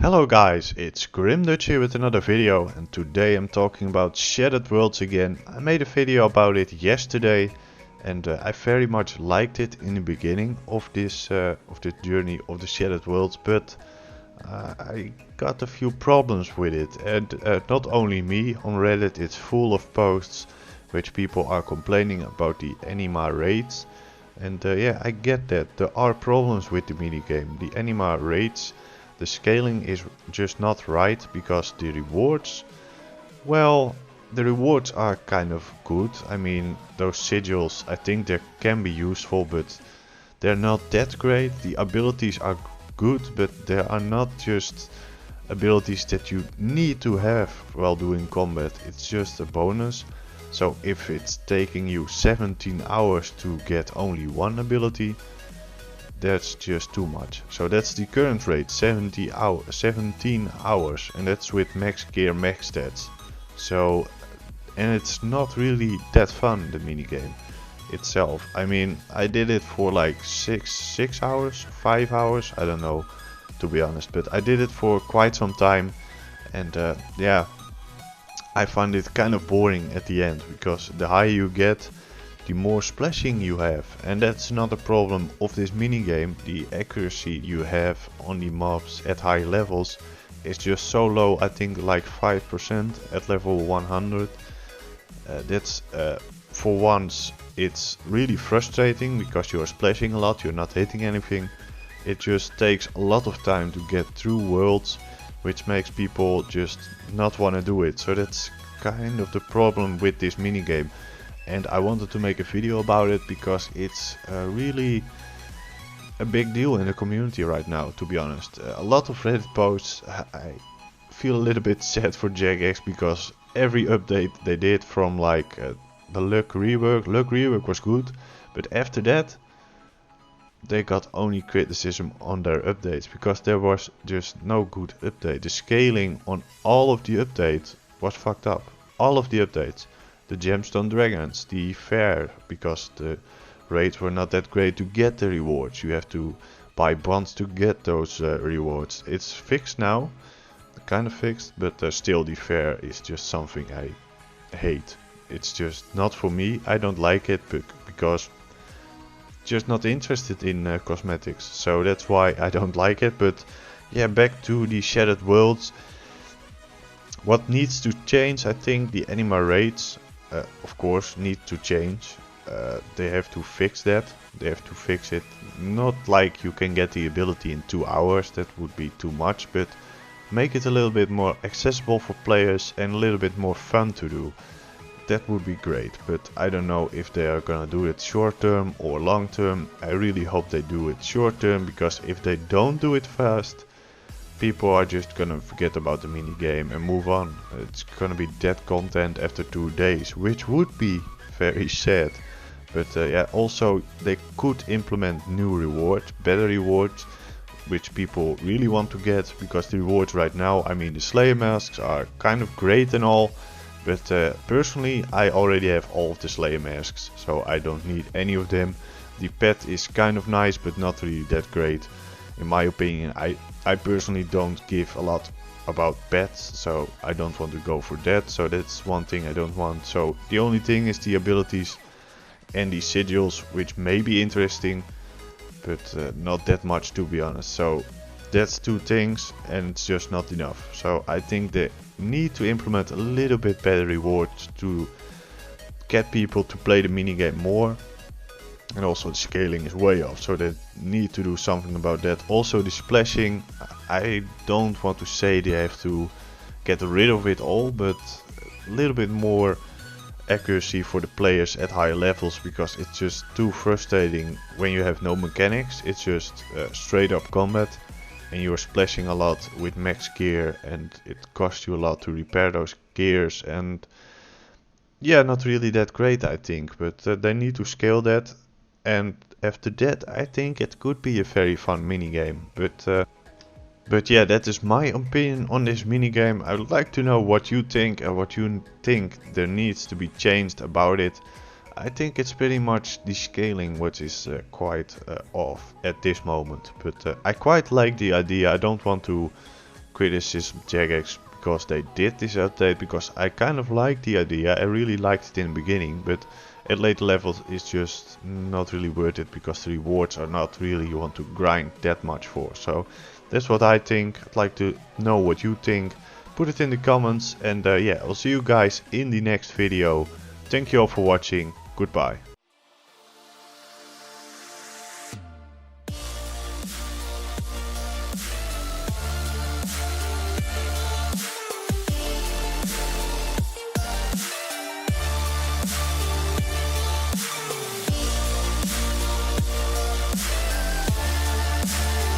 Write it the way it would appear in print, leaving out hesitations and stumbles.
Hello guys, it's Grimdutch here with another video, and today I'm talking about Shattered Worlds again. I made a video about it yesterday and I very much liked it in the beginning of this journey of the Shattered Worlds, but I got a few problems with it, and not only me. On Reddit it's full of posts which people are complaining about the anima raids, and yeah, I get that there are problems with the minigame. The anima raids, the scaling is just not right because the rewards, well, the rewards are kind of good. I mean, those sigils, I think they can be useful, but they're not that great. The abilities are good, but they are not just abilities that you need to have while doing combat. It's just a bonus. So if it's taking you 17 hours to get only one ability, that's just too much. So that's the current rate, 17 hours, and that's with max gear, max stats. So, and it's not really that fun, the minigame itself. I mean, I did it for like 6 hours, 5 hours, I don't know, to be honest, but I did it for quite some time, and yeah, I find it kind of boring at the end, because the higher you get, the more splashing you have, and that's not a problem of this minigame. The accuracy you have on the mobs at high levels is just so low, I think like 5% at level 100. That's for once it's really frustrating because you are splashing a lot, you're not hitting anything. It just takes a lot of time to get through worlds, which makes people just not want to do it. So that's kind of the problem with this minigame. And I wanted to make a video about it because it's really a big deal in the community right now, to be honest. A lot of Reddit posts, I feel a little bit sad for Jagex because every update they did from like the luck rework was good, but after that they got only criticism on their updates because there was just no good update. The scaling on all of the updates was fucked up. All of the updates. The gemstone dragons, the fair, because the raids were not that great to get the rewards. You have to buy bonds to get those rewards. It's fixed now, kind of fixed, but still the fair is just something I hate. It's just not for me. I don't like it because just not interested in cosmetics. So that's why I don't like it. But yeah, back to the Shattered Worlds. What needs to change? I think the anima raids, of course, need to change. They have to fix that. They have to fix it. Not like you can get the ability in 2 hours, that would be too much, but make it a little bit more accessible for players and a little bit more fun to do. That would be great, but I don't know if they are gonna do it short term or long term. I really hope they do it short term, because if they don't do it fast, people are just gonna forget about the minigame and move on. It's gonna be dead content after 2 days, which would be very sad. But yeah, also they could implement new rewards, better rewards, which people really want to get, because the rewards right now, I mean, the Slayer masks are kind of great and all, but personally I already have all of the Slayer masks, so I don't need any of them. The pet is kind of nice, but not really that great. In my opinion, I personally don't give a lot about pets, so I don't want to go for that. So that's one thing I don't want. So the only thing is the abilities and the sigils, which may be interesting, but not that much, to be honest. So that's two things, and it's just not enough. So I think they need to implement a little bit better rewards to get people to play the minigame more. And also the scaling is way off, so they need to do something about that. Also the splashing, I don't want to say they have to get rid of it all, but a little bit more accuracy for the players at higher levels, because it's just too frustrating when you have no mechanics. It's just straight up combat and you're splashing a lot with max gear, and it costs you a lot to repair those gears, and yeah, not really that great, I think, but they need to scale that. And after that, I think it could be a very fun minigame. But yeah, that is my opinion on this minigame. I would like to know what you think and what you think there needs to be changed about it. I think it's pretty much the scaling which is quite off at this moment. But I quite like the idea. I don't want to criticism Jagex because they did this update, because I kind of like the idea. I really liked it in the beginning, but at later levels it's just not really worth it, because the rewards are not really you want to grind that much for. So that's what I think. I'd like to know what you think. Put it in the comments, and yeah, I'll see you guys in the next video. Thank you all for watching. Goodbye.